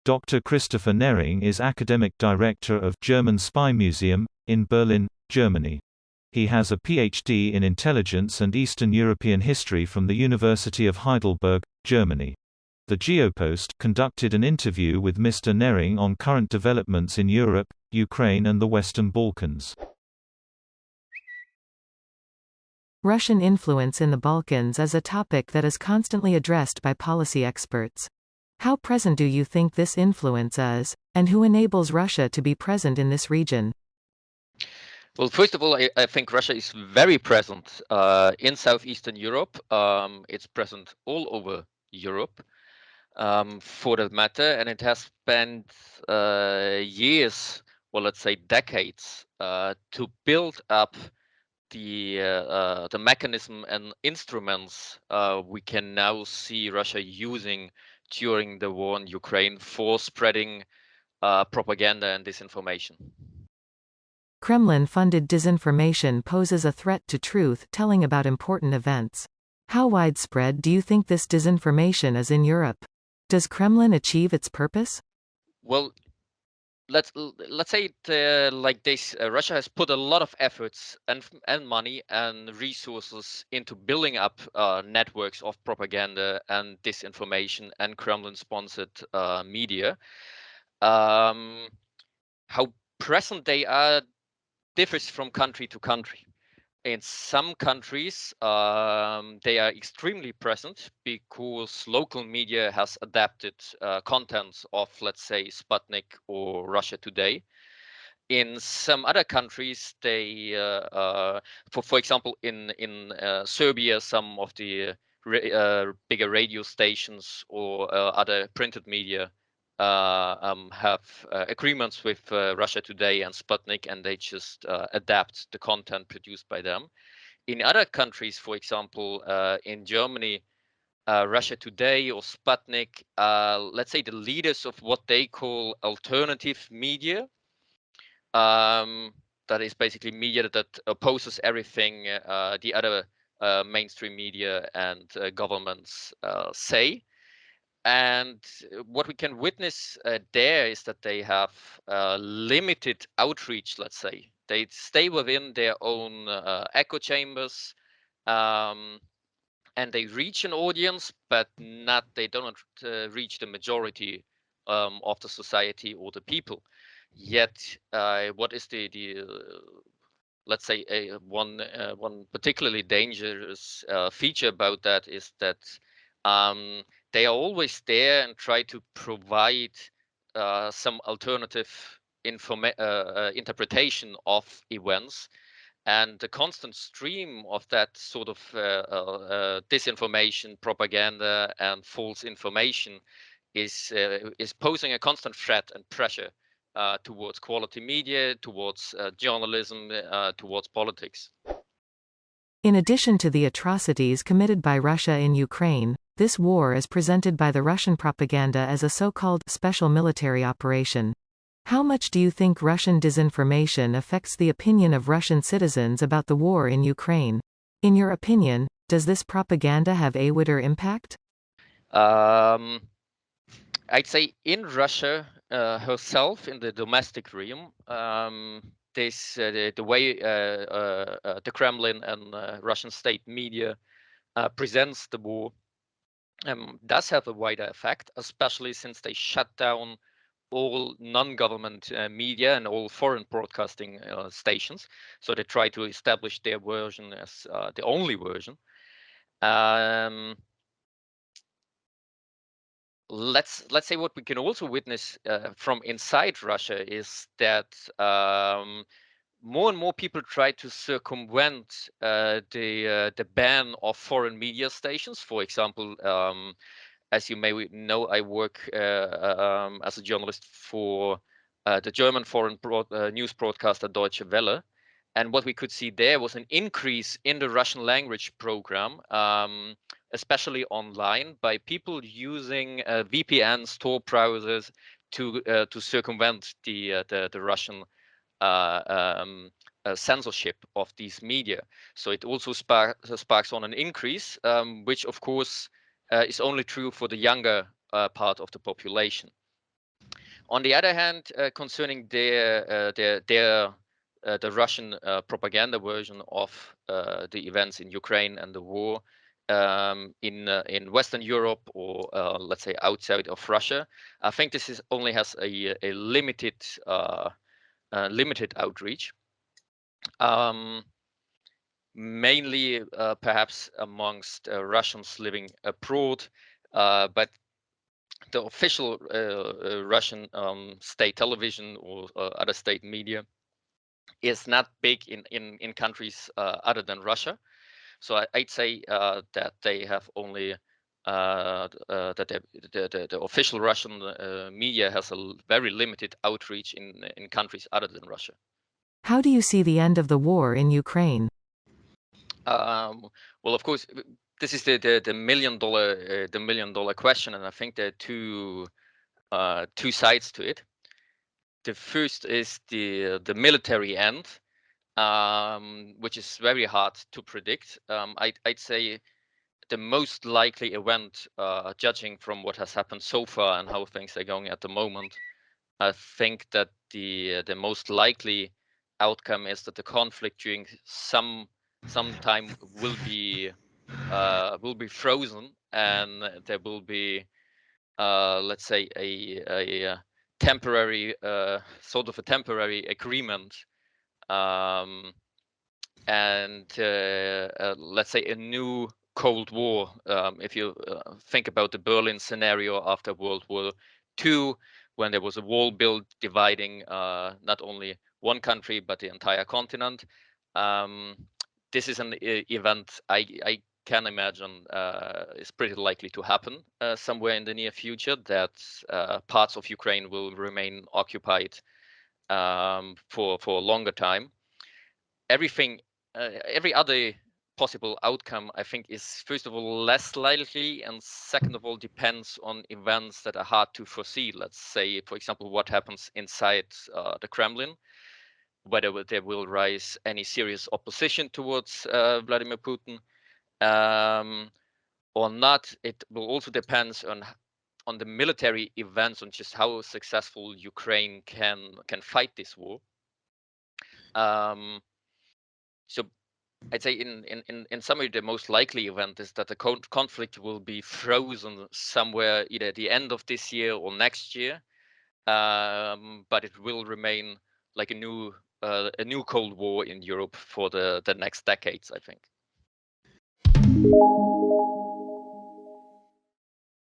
Dr. Kristofer Nering is academic director of German Spy Museum, in Berlin, Germany. He has a PhD in Intelligence and Eastern European History from the University of Heidelberg, Germany. The Geopost conducted an interview with Mr. Nering on current developments in Europe, Ukraine and the Western Balkans. Russian influence in the Balkans is a topic that is constantly addressed by policy experts. How present do you think this influence is, and who enables Russia to be present in this region? Well, first of all, I think Russia is very present in Southeastern Europe. It's present all over Europe, for that matter, and it has spent years, or let's say decades, to build up the mechanism and instruments we can now see Russia using during the war in Ukraine for spreading propaganda and disinformation. Kremlin-funded disinformation poses a threat to truth-telling about important events. How widespread do you think this disinformation is in Europe? Does Kremlin achieve its purpose? Well, let's say it like this: Russia has put a lot of efforts and money and resources into building up networks of propaganda and disinformation and Kremlin-sponsored media. How present they are differs from country to country. In some countries, they are extremely present because local media has adapted contents of, let's say, Sputnik or Russia Today. In some other countries, they, for example, in Serbia, some of the bigger radio stations or other printed media have agreements with Russia Today and Sputnik, and they just adapt the content produced by them. In other countries, for example, in Germany, Russia Today or Sputnik, let's say the leaders of what they call alternative media, that is basically media that opposes everything the other mainstream media and governments say. And what we can witness there is that they have limited outreach, let's say. They stay within their own echo chambers, and they reach an audience, but they don't reach the majority of the society or the people. Yet, what is the let's say one particularly dangerous feature about that is that they are always there and try to provide some alternative interpretation of events, and the constant stream of that sort of disinformation, propaganda, and false information is posing a constant threat and pressure towards quality media, towards journalism, towards politics. In addition to the atrocities committed by Russia in Ukraine, this war is presented by the Russian propaganda as a so-called special military operation. How much do you think Russian disinformation affects the opinion of Russian citizens about the war in Ukraine? In your opinion, does this propaganda have a wider impact? I'd say in Russia herself, in the domestic realm, the way the Kremlin and Russian state media presents the war does have a wider effect, especially since they shut down all non-government media and all foreign broadcasting stations. So they try to establish their version as the only version. Let's say what we can also witness from inside Russia is that more and more people try to circumvent the ban of foreign media stations. For example, as you may know, I work as a journalist for the German foreign news broadcaster Deutsche Welle. And what we could see there was an increase in the Russian language program, especially online, by people using VPNs, Tor browsers to circumvent the Russian censorship of these media. So it also sparks on an increase, which of course is only true for the younger part of the population. On the other hand, concerning the Russian propaganda version of the events in Ukraine and the war in Western Europe, or let's say outside of Russia, I think this only has a limited outreach. Mainly perhaps amongst Russians living abroad, but the official Russian state television or other state media is not big in countries other than Russia. So I'd say that they have only that the official Russian media has a very limited outreach in countries other than Russia. How do you see the end of the war in Ukraine? Well, of course, this is the million dollar question, and I think there are two sides to it. The first is the military end, which is very hard to predict. I'd say the most likely event, judging from what has happened so far and how things are going at the moment, I think that the most likely outcome is that the conflict during some time will be frozen, and there will be let's say a temporary sort of a temporary agreement, and let's say a new Cold War. If you think about the Berlin scenario after World War II, when there was a wall built dividing not only one country but the entire continent. This is an event I can imagine is pretty likely to happen somewhere in the near future, that parts of Ukraine will remain occupied for a longer time. Every other possible outcome, I think, is first of all less likely, and second of all depends on events that are hard to foresee. Let's say, for example, what happens inside the Kremlin, whether there will rise any serious opposition towards Vladimir Putin or not. It will also depend on the military events, on just how successful Ukraine can fight this war. So I'd say in summary, the most likely event is that the conflict will be frozen somewhere either at the end of this year or next year, but it will remain like a new Cold War in Europe for the next decades, I think.